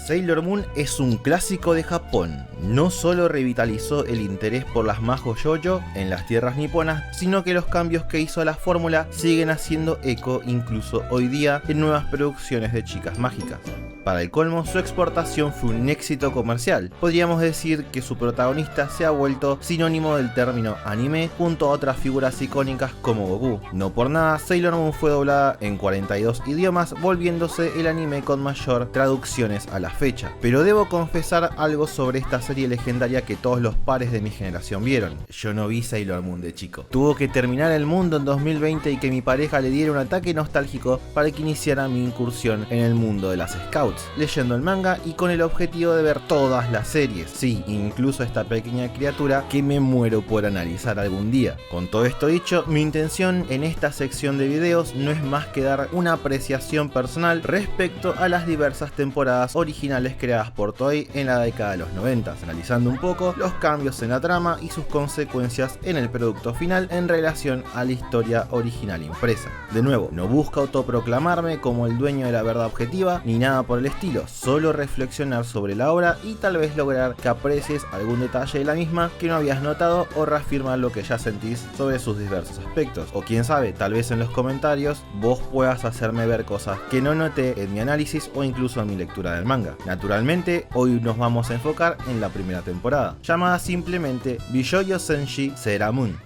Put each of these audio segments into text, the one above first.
Sailor Moon es un clásico de Japón. No solo revitalizó el interés por las Mahou Shoujo en las tierras niponas, sino que los cambios que hizo a la fórmula siguen haciendo eco incluso hoy día en nuevas producciones de chicas mágicas. Para el colmo, su exportación fue un éxito comercial. Podríamos decir que su protagonista se ha vuelto sinónimo del término anime junto a otras figuras icónicas como Goku. No por nada, Sailor Moon fue doblada en 42 idiomas, volviéndose el anime con mayor traducciones a la fecha. Pero debo confesar algo sobre esta serie legendaria que todos los pares de mi generación vieron. Yo no vi Sailor Moon de chico. Tuvo que terminar el mundo en 2020 y que mi pareja le diera un ataque nostálgico para que iniciara mi incursión en el mundo de las Scouts, leyendo el manga y con el objetivo de ver todas las series, sí, incluso esta pequeña criatura que me muero por analizar algún día. Con todo esto dicho, mi intención en esta sección de videos no es más que dar una apreciación personal respecto a las diversas temporadas originales creadas por Toei en la década de los 90, analizando un poco los cambios en la trama y sus consecuencias en el producto final en relación a la historia original impresa. De nuevo, no busco autoproclamarme como el dueño de la verdad objetiva ni nada por el estilo, solo reflexionar sobre la obra y tal vez lograr que aprecies algún detalle de la misma que no habías notado o reafirmar lo que ya sentís sobre sus diversos aspectos. O quién sabe, tal vez en los comentarios vos puedas hacerme ver cosas que no noté en mi análisis o incluso en mi lectura del manga. Naturalmente, hoy nos vamos a enfocar en la primera temporada, llamada simplemente Bishoujo Senshi Sera Moon.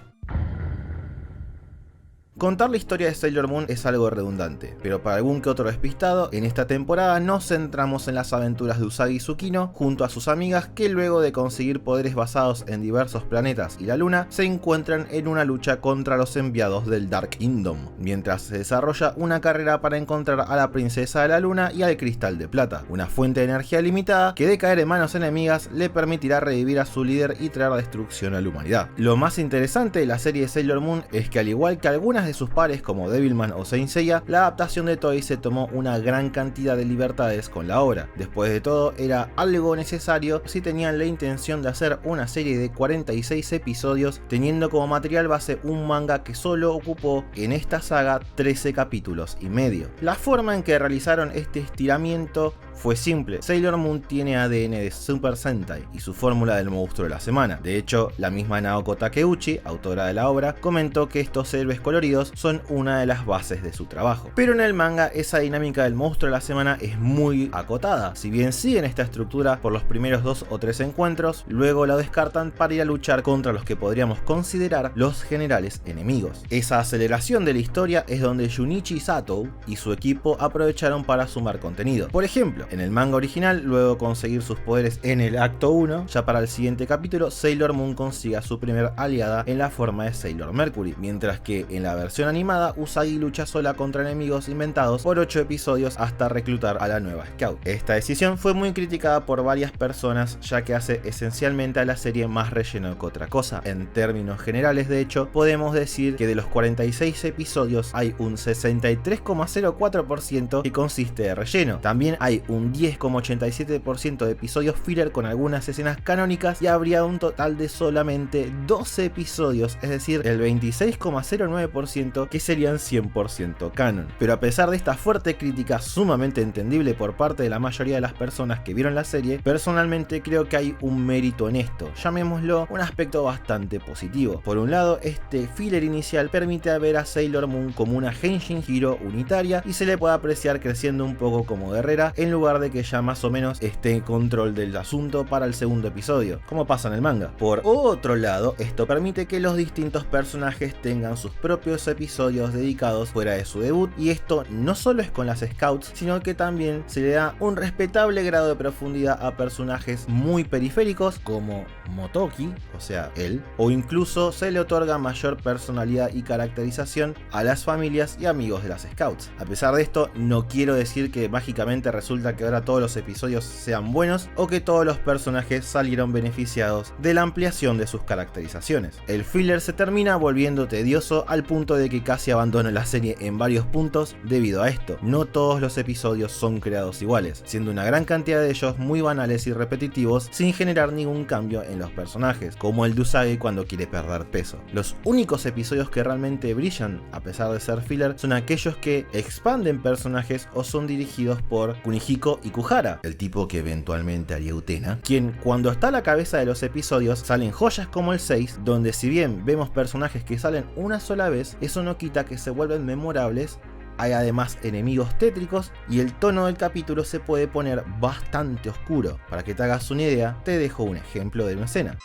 Contar la historia de Sailor Moon es algo redundante, pero para algún que otro despistado, en esta temporada nos centramos en las aventuras de Usagi Tsukino junto a sus amigas que luego de conseguir poderes basados en diversos planetas y la luna, se encuentran en una lucha contra los enviados del Dark Kingdom, mientras se desarrolla una carrera para encontrar a la princesa de la luna y al cristal de plata, una fuente de energía limitada que de caer en manos enemigas le permitirá revivir a su líder y traer destrucción a la humanidad. Lo más interesante de la serie de Sailor Moon es que al igual que algunas de sus pares como Devilman o Saint Seiya, la adaptación de Toei se tomó una gran cantidad de libertades con la obra. Después de todo, era algo necesario si tenían la intención de hacer una serie de 46 episodios, teniendo como material base un manga que solo ocupó en esta saga 13 capítulos y medio. La forma en que realizaron este estiramiento fue simple. Sailor Moon tiene ADN de Super Sentai y su fórmula del monstruo de la semana. De hecho, la misma Naoko Takeuchi, autora de la obra, comentó que estos héroes coloridos son una de las bases de su trabajo. Pero en el manga esa dinámica del monstruo de la semana es muy acotada. Si bien siguen esta estructura por los primeros 2 o 3 encuentros, luego la descartan para ir a luchar contra los que podríamos considerar los generales enemigos. Esa aceleración de la historia es donde Junichi Sato y su equipo aprovecharon para sumar contenido. Por ejemplo, en el manga original, luego de conseguir sus poderes en el acto 1, ya para el siguiente capítulo, Sailor Moon consigue a su primer aliada en la forma de Sailor Mercury, mientras que en la versión animada, Usagi lucha sola contra enemigos inventados por 8 episodios hasta reclutar a la nueva Scout. Esta decisión fue muy criticada por varias personas, ya que hace esencialmente a la serie más relleno que otra cosa. En términos generales, de hecho, podemos decir que de los 46 episodios hay un 63,04% que consiste de relleno. También hay un 10,87% de episodios filler con algunas escenas canónicas y habría un total de solamente 12 episodios, es decir, el 26,09% que serían 100% canon. Pero a pesar de esta fuerte crítica sumamente entendible por parte de la mayoría de las personas que vieron la serie, personalmente creo que hay un mérito en esto, llamémoslo un aspecto bastante positivo. Por un lado, este filler inicial permite ver a Sailor Moon como una Henshin Hiro unitaria y se le puede apreciar creciendo un poco como guerrera en lugar de que ya más o menos esté en control del asunto para el segundo episodio, como pasa en el manga. Por otro lado, esto permite que los distintos personajes tengan sus propios episodios dedicados fuera de su debut, y esto no solo es con las Scouts, sino que también se le da un respetable grado de profundidad a personajes muy periféricos como Motoki, o sea, él, o incluso se le otorga mayor personalidad y caracterización a las familias y amigos de las Scouts. A pesar de esto, no quiero decir que mágicamente resulta que ahora todos los episodios sean buenos o que todos los personajes salieron beneficiados de la ampliación de sus caracterizaciones. El filler se termina volviendo tedioso al punto de que casi abandono la serie en varios puntos debido a esto. No todos los episodios son creados iguales, siendo una gran cantidad de ellos muy banales y repetitivos sin generar ningún cambio en los personajes, como el de Usagi cuando quiere perder peso. Los únicos episodios que realmente brillan, a pesar de ser filler, son aquellos que expanden personajes o son dirigidos por Kunihiko Riko Ikuhara, el tipo que eventualmente haría Utena, quien cuando está a la cabeza de los episodios salen joyas como el 6, donde si bien vemos personajes que salen una sola vez, eso no quita que se vuelven memorables. Hay además enemigos tétricos y el tono del capítulo se puede poner bastante oscuro. Para que te hagas una idea, te dejo un ejemplo de una escena.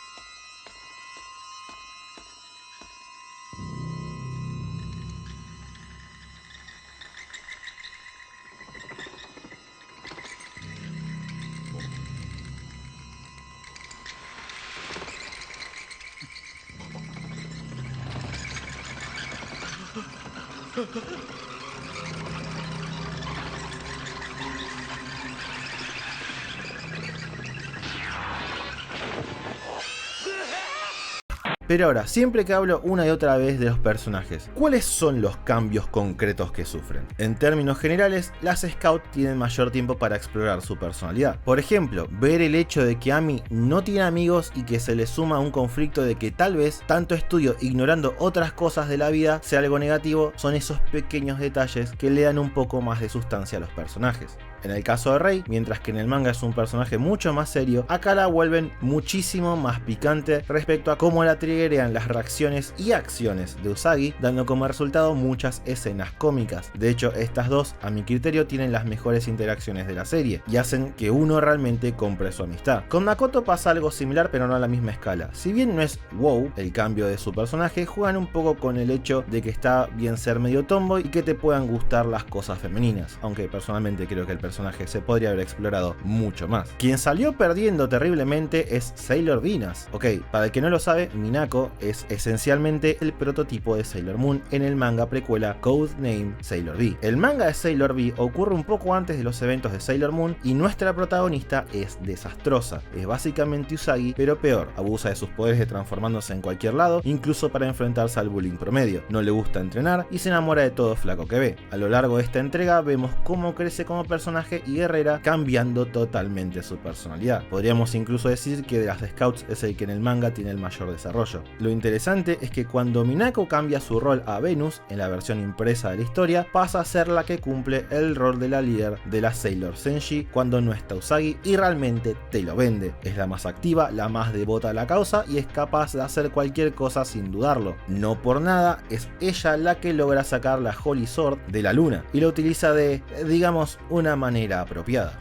Pero ahora, siempre que hablo una y otra vez de los personajes, ¿cuáles son los cambios concretos que sufren? En términos generales, las Scouts tienen mayor tiempo para explorar su personalidad. Por ejemplo, ver el hecho de que Amy no tiene amigos y que se le suma un conflicto de que tal vez tanto estudio ignorando otras cosas de la vida sea algo negativo, son esos pequeños detalles que le dan un poco más de sustancia a los personajes. En el caso de Rei, mientras que en el manga es un personaje mucho más serio, acá la vuelven muchísimo más picante respecto a cómo la triggerean las reacciones y acciones de Usagi, dando como resultado muchas escenas cómicas. De hecho, estas dos, a mi criterio, tienen las mejores interacciones de la serie y hacen que uno realmente compre su amistad. Con Makoto pasa algo similar, pero no a la misma escala. Si bien no es wow el cambio de su personaje, juegan un poco con el hecho de que está bien ser medio tomboy y que te puedan gustar las cosas femeninas, aunque personalmente creo que el personaje se podría haber explorado mucho más. Quien salió perdiendo terriblemente es Sailor Venus. Ok, para el que no lo sabe, Minako es esencialmente el prototipo de Sailor Moon en el manga precuela Codename Sailor V. El manga de Sailor V ocurre un poco antes de los eventos de Sailor Moon y nuestra protagonista es desastrosa. Es básicamente Usagi, pero peor. Abusa de sus poderes de transformándose en cualquier lado, incluso para enfrentarse al bullying promedio. No le gusta entrenar y se enamora de todo flaco que ve. A lo largo de esta entrega vemos cómo crece como personaje y guerrera, cambiando totalmente su personalidad. Podríamos incluso decir que de las Scouts es el que en el manga tiene el mayor desarrollo. Lo interesante es que cuando Minako cambia su rol a Venus en la versión impresa de la historia, pasa a ser la que cumple el rol de la líder de la Sailor Senshi cuando no está Usagi, y realmente te lo vende. Es la más activa, la más devota a la causa y es capaz de hacer cualquier cosa sin dudarlo. No por nada es ella la que logra sacar la Holy Sword de la luna y la utiliza de, digamos, una manera apropiada.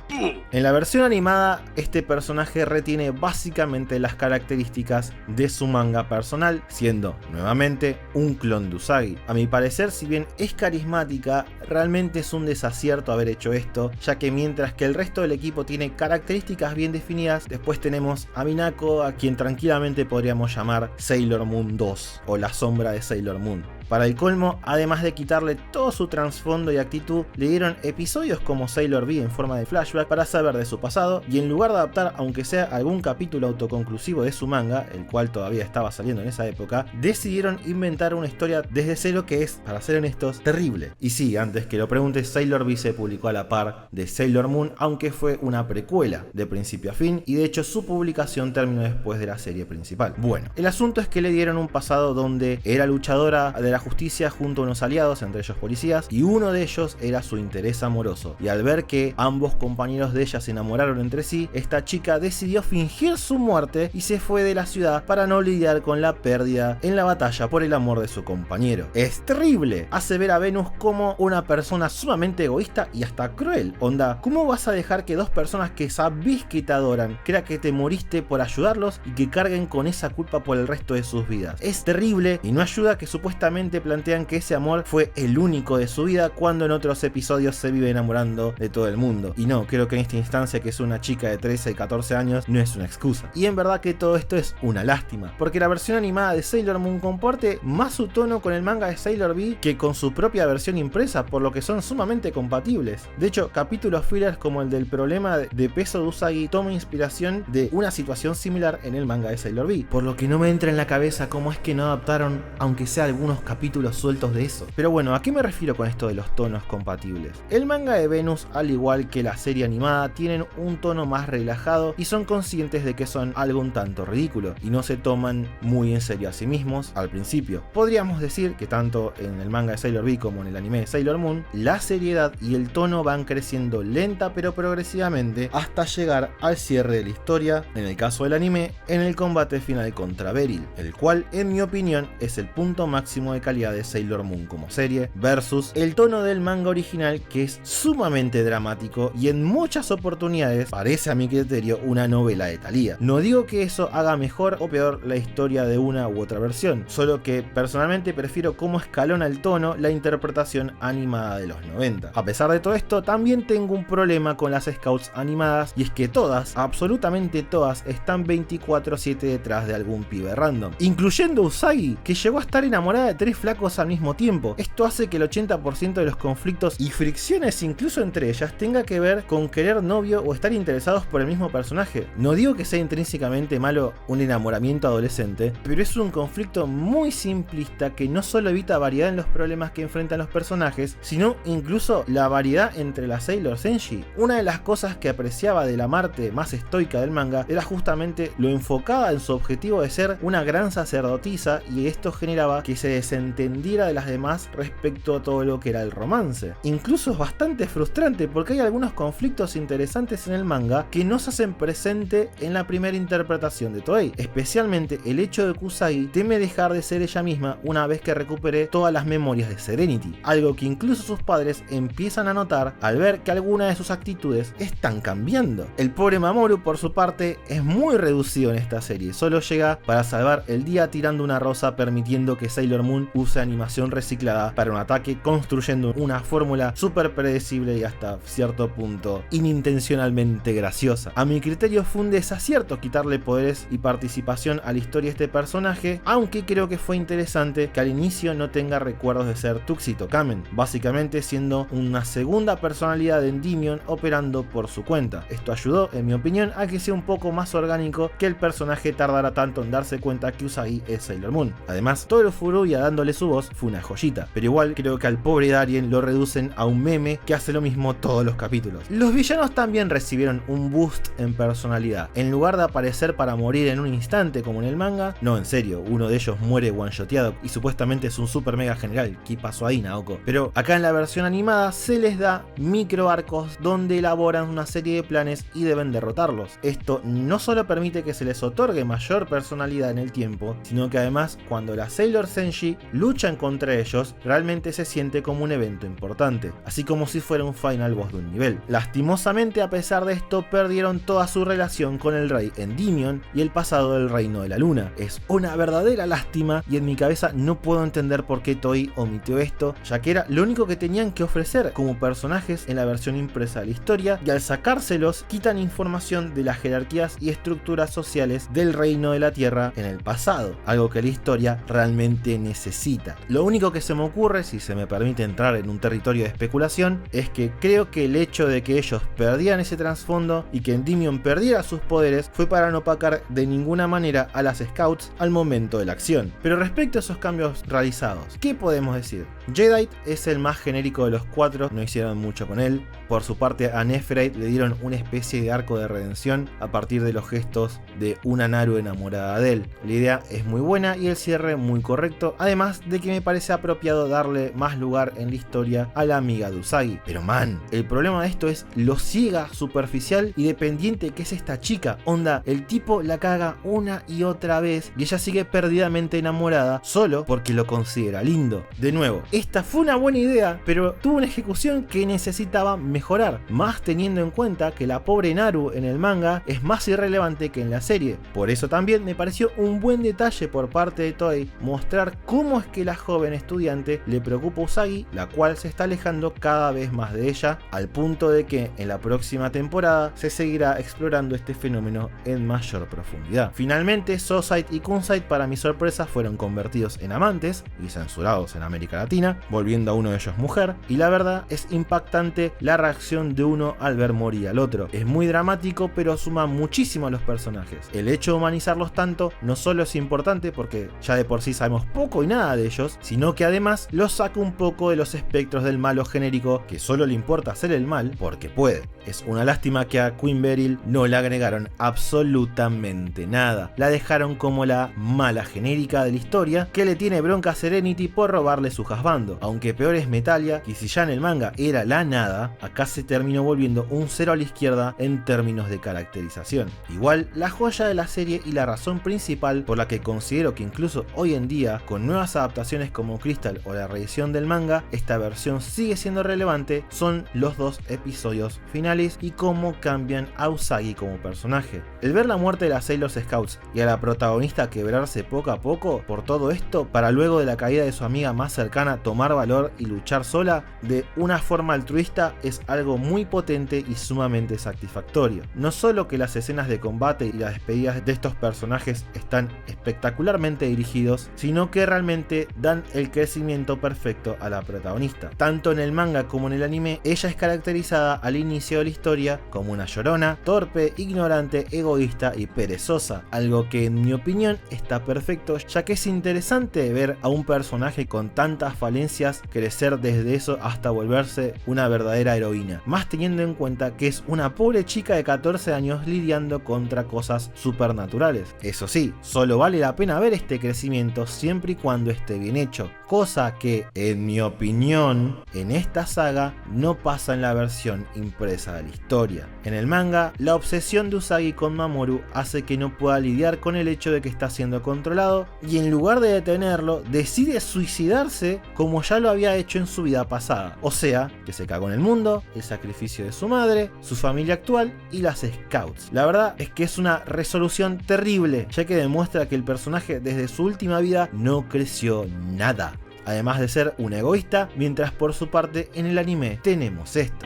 En la versión animada, este personaje retiene básicamente las características de su manga personal, siendo nuevamente un clon de Usagi. A mi parecer, si bien es carismática, realmente es un desacierto haber hecho esto, ya que mientras que el resto del equipo tiene características bien definidas, después tenemos a Minako, a quien tranquilamente podríamos llamar Sailor Moon 2 o la sombra de Sailor Moon. Para el colmo, además de quitarle todo su trasfondo y actitud, le dieron episodios como Sailor V en forma de flashback para saber de su pasado, y en lugar de adaptar aunque sea algún capítulo autoconclusivo de su manga, el cual todavía estaba saliendo en esa época, decidieron inventar una historia desde cero que es, para ser honestos, terrible. Y sí, antes que lo preguntes, Sailor V se publicó a la par de Sailor Moon, aunque fue una precuela de principio a fin, y de hecho su publicación terminó después de la serie principal. Bueno, el asunto es que le dieron un pasado donde era luchadora de la justicia junto a unos aliados, entre ellos policías, y uno de ellos era su interés amoroso. Y al ver que ambos compañeros de ella se enamoraron entre sí, esta chica decidió fingir su muerte y se fue de la ciudad para no lidiar con la pérdida en la batalla por el amor de su compañero. Es terrible, hace ver a Venus como una persona sumamente egoísta y hasta cruel. Onda, ¿cómo vas a dejar que dos personas que sabés que te adoran crean que te moriste por ayudarlos y que carguen con esa culpa por el resto de sus vidas? Es terrible y no ayuda que supuestamente plantean que ese amor fue el único de su vida, cuando en otros episodios se vive enamorando de todo el mundo. Y no, creo que en esta instancia, que es una chica de 13 y 14 años, no es una excusa. Y en verdad que todo esto es una lástima, porque la versión animada de Sailor Moon comparte más su tono con el manga de Sailor V que con su propia versión impresa, por lo que son sumamente compatibles. De hecho, capítulos fillers como el del problema de peso de Usagi toma inspiración de una situación similar en el manga de Sailor V, por lo que no me entra en la cabeza cómo es que no adaptaron, aunque sea algunos capítulos sueltos de eso. Pero bueno, ¿a qué me refiero con esto de los tonos compatibles? El manga de Venus, al igual que la serie animada tienen un tono más relajado y son conscientes de que son algo un tanto ridículo y no se toman muy en serio a sí mismos al principio. Podríamos decir que tanto en el manga de Sailor V como en el anime de Sailor Moon, la seriedad y el tono van creciendo lenta pero progresivamente hasta llegar al cierre de la historia, en el caso del anime, en el combate final contra Beryl, el cual en mi opinión es el punto máximo de calidad de Sailor Moon como serie, versus el tono del manga original, que es sumamente dramático y en muchas oportunidades parece a mi criterio una novela de Thalía. No digo que eso haga mejor o peor la historia de una u otra versión, solo que personalmente prefiero cómo escalona el tono la interpretación animada de los 90. A pesar de todo esto, también tengo un problema con las Scouts animadas, y es que todas, absolutamente todas, están 24/7 detrás de algún pibe random, incluyendo Usagi, que llegó a estar enamorada de 3 flacos al mismo tiempo. Esto hace que el 80% de los conflictos y fricciones incluso entre ellas tenga que ver con querer novio o estar interesados por el mismo personaje. No digo que sea intrínsecamente malo un enamoramiento adolescente, pero es un conflicto muy simplista que no solo evita variedad en los problemas que enfrentan los personajes, sino incluso la variedad entre las Sailor Senshi. Una de las cosas que apreciaba de la Marte más estoica del manga era justamente lo enfocada en su objetivo de ser una gran sacerdotisa, y esto generaba que se desentendiera de las demás respecto a todo lo que era el romance. Incluso es bastante frustrante porque hay algunos conflictos interesantes en el manga que no se hacen presente en la primera interpretación de Toei, especialmente el hecho de que Usagi teme dejar de ser ella misma una vez que recupere todas las memorias de Serenity, algo que incluso sus padres empiezan a notar al ver que algunas de sus actitudes están cambiando. El pobre Mamoru, por su parte, es muy reducido en esta serie, solo llega para salvar el día tirando una rosa, permitiendo que Sailor Moon use animación reciclada para un ataque, construyendo una fórmula súper predecible y hasta cierto punto inintencionalmente graciosa. A mi criterio fue un desacierto quitarle poderes y participación a la historia de este personaje, aunque creo que fue interesante que al inicio no tenga recuerdos de ser Tuxito Kamen, básicamente siendo una segunda personalidad de Endymion operando por su cuenta. Esto ayudó, en mi opinión, a que sea un poco más orgánico que el personaje tardara tanto en darse cuenta que Usagi es Sailor Moon. Además, todo el Furuya dándole su voz fue una joyita, pero igual creo que al pobre Darien lo reducen a un meme que hace lo mismo todos los capítulos. Los villanos también recibieron un boost en personalidad. En lugar de aparecer para morir en un instante como en el manga, no, en serio, uno de ellos muere one-shoteado y supuestamente es un super mega general. ¿Qué pasó ahí, Naoko? Pero acá en la versión animada se les da micro arcos donde elaboran una serie de planes y deben derrotarlos. Esto no solo permite que se les otorgue mayor personalidad en el tiempo, sino que además cuando las Sailor Senshi luchan contra ellos, realmente se siente como un evento importante, así como si fuera un final boss de un nivel. Lastimosamente, a pesar de esto, perdieron toda su relación con el rey Endymion y el pasado del Reino de la Luna. Es una verdadera lástima y en mi cabeza no puedo entender por qué Toei omitió esto, ya que era lo único que tenían que ofrecer como personajes en la versión impresa de la historia, y al sacárselos quitan información de las jerarquías y estructuras sociales del Reino de la Tierra en el pasado, algo que la historia realmente necesita. Lo único que se me ocurre, si se me permite entrar en un territorio de especulación, es que creo que el hecho de que ellos perdieran ese trasfondo y que Endymion perdiera sus poderes fue para no opacar de ninguna manera a las Scouts al momento de la acción. Pero respecto a esos cambios realizados, ¿qué podemos decir? Jadeite es el más genérico de los 4, no hicieron mucho con él. Por su parte, a Nephrite le dieron una especie de arco de redención a partir de los gestos de una Naru enamorada de él. La idea es muy buena y el cierre muy correcto, además de que me parece apropiado darle más lugar en la historia a la amiga de Usagi. Pero man, el problema de esto es lo ciega, superficial y dependiente que es esta chica. Onda, el tipo la caga una y otra vez y ella sigue perdidamente enamorada solo porque lo considera lindo. De nuevo, esta fue una buena idea, pero tuvo una ejecución que necesitaba mejorar, más teniendo en cuenta que la pobre Naru en el manga es más irrelevante que en la serie. Por eso también me pareció un buen detalle por parte de Toei mostrar cómo es que la joven estudiante le preocupa a Usagi, la cual se está alejando cada vez más de ella, al punto de que en la próxima temporada se seguirá explorando este fenómeno en mayor profundidad. Finalmente, Sosite y Kunsite, para mi sorpresa, fueron convertidos en amantes y censurados en América Latina, volviendo a uno de ellos mujer, y la verdad es impactante la reacción de uno al ver morir al otro. Es muy dramático, pero suma muchísimo a los personajes. El hecho de humanizarlos tanto no solo es importante porque ya de por sí sabemos poco y nada de ellos, sino que además los saca un poco de los espectros del malo genérico que solo le importa hacer el mal porque puede. puede. Es una lástima que a Queen Beryl no le agregaron absolutamente nada. La dejaron como la mala genérica de la historia que le tiene bronca a Serenity por robarle su husbando. Aunque peor es Metalia, que si ya en el manga era la nada, acá se terminó volviendo un cero a la izquierda en términos de caracterización. Igual, la joya de la serie y la razón principal por la que considero que incluso hoy en día, con nuevas adaptaciones como Crystal o la reedición del manga, esta versión sigue siendo relevante, son los 2 episodios finales y cómo cambian a Usagi como personaje. El ver la muerte de las Sailor Scouts y a la protagonista quebrarse poco a poco por todo esto, para luego de la caída de su amiga más cercana tomar valor y luchar sola de una forma altruista, es algo muy potente y sumamente satisfactorio. No solo que las escenas de combate y las despedidas de estos personajes están espectacularmente dirigidos, sino que realmente dan el crecimiento perfecto a la protagonista. Tanto en el manga como en el anime, ella es caracterizada al inicio de la historia como una llorona, torpe, ignorante, egoísta y perezosa, algo que en mi opinión está perfecto, ya que es interesante ver a un personaje con tantas falencias crecer desde eso hasta volverse una verdadera heroína, más teniendo en cuenta que es una pobre chica de 14 años lidiando contra cosas supernaturales. Eso sí, solo vale la pena ver este crecimiento siempre y cuando esté bien hecho, cosa que en mi opinión en esta saga no pasa en la versión impresa de la historia. En el manga, la obsesión de Usagi con Mamoru hace que no pueda lidiar con el hecho de que está siendo controlado y en lugar de detenerlo decide suicidarse como ya lo había hecho en su vida pasada, o sea, que se cagó en el mundo, el sacrificio de su madre, su familia actual y las Scouts. La verdad es que es una resolución terrible, ya que demuestra que el personaje desde su última vida no creció nada, además de ser un egoísta, mientras por su parte en el anime tenemos esto.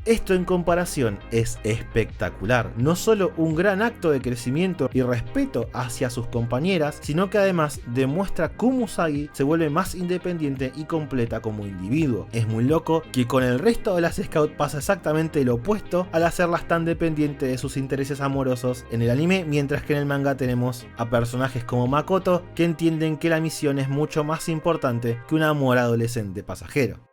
Esto en comparación es espectacular, no solo un gran acto de crecimiento y respeto hacia sus compañeras, sino que además demuestra cómo Usagi se vuelve más independiente y completa como individuo. Es muy loco que con el resto de las Scouts pasa exactamente lo opuesto al hacerlas tan dependientes de sus intereses amorosos en el anime, mientras que en el manga tenemos a personajes como Makoto que entienden que la misión es mucho más importante que un amor adolescente pasajero.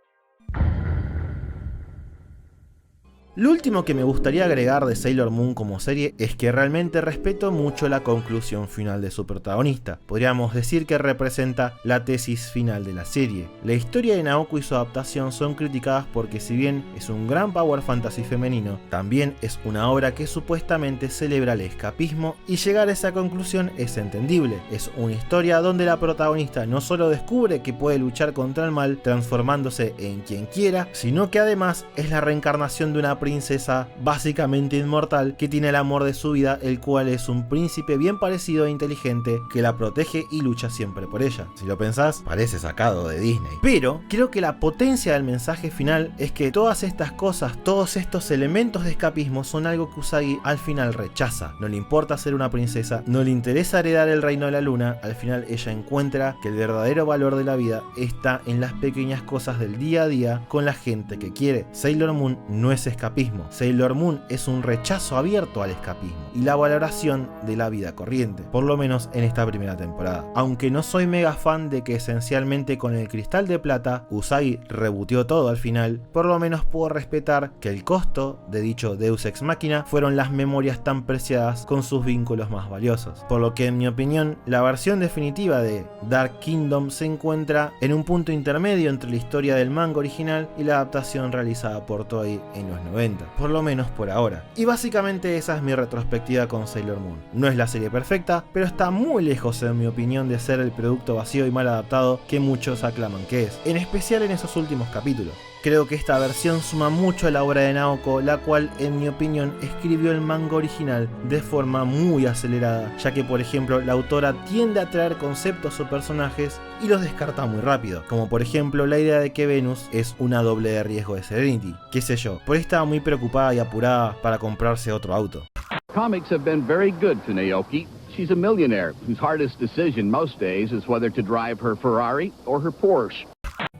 Lo último que me gustaría agregar de Sailor Moon como serie es que realmente respeto mucho la conclusión final de su protagonista. Podríamos decir que representa la tesis final de la serie. La historia de Naoko y su adaptación son criticadas porque si bien es un gran power fantasy femenino, también es una obra que supuestamente celebra el escapismo y llegar a esa conclusión es entendible. Es una historia donde la protagonista no solo descubre que puede luchar contra el mal transformándose en quien quiera, sino que además es la reencarnación de una princesa básicamente inmortal que tiene el amor de su vida, el cual es un príncipe bien parecido e inteligente que la protege y lucha siempre por ella. Si lo pensás, parece sacado de Disney. Pero creo que la potencia del mensaje final es que todas estas cosas, todos estos elementos de escapismo son algo que Usagi al final rechaza. No le importa ser una princesa, no le interesa heredar el reino de la luna, al final ella encuentra que el verdadero valor de la vida está en las pequeñas cosas del día a día con la gente que quiere. Sailor Moon no es escapismo. Sailor Moon es un rechazo abierto al escapismo y la valoración de la vida corriente, por lo menos en esta primera temporada. Aunque no soy mega fan de que esencialmente con el cristal de plata Usagi reboteó todo al final, por lo menos puedo respetar que el costo de dicho Deus Ex Machina fueron las memorias tan preciadas con sus vínculos más valiosos. Por lo que en mi opinión, la versión definitiva de Dark Kingdom se encuentra en un punto intermedio entre la historia del manga original y la adaptación realizada por Toei en los 90. Por lo menos por ahora. Y básicamente esa es mi retrospectiva con Sailor Moon. No es la serie perfecta, pero está muy lejos en mi opinión de ser el producto vacío y mal adaptado que muchos aclaman que es, en especial en esos últimos capítulos. Creo que esta versión suma mucho a la obra de Naoko, la cual en mi opinión escribió el manga original de forma muy acelerada, ya que por ejemplo la autora tiende a traer conceptos o personajes y los descarta muy rápido, como por ejemplo la idea de que Venus es una doble de riesgo de Serenity, qué sé yo, por ahí estaba muy preocupada y apurada para comprarse otro auto. Comics have been very good to Naoki. She's a millionaire whose hardest decision most days is whether to drive her Ferrari or her Porsche.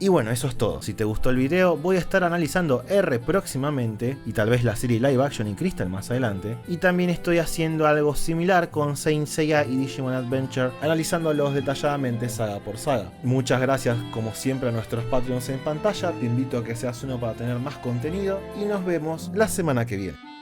Y bueno, eso es todo. Si te gustó el video, voy a estar analizando R próximamente, y tal vez la serie live action y Crystal más adelante. Y también estoy haciendo algo similar con Saint Seiya y Digimon Adventure, analizándolos detalladamente saga por saga. Muchas gracias como siempre a nuestros Patreons en pantalla, te invito a que seas uno para tener más contenido, y nos vemos la semana que viene.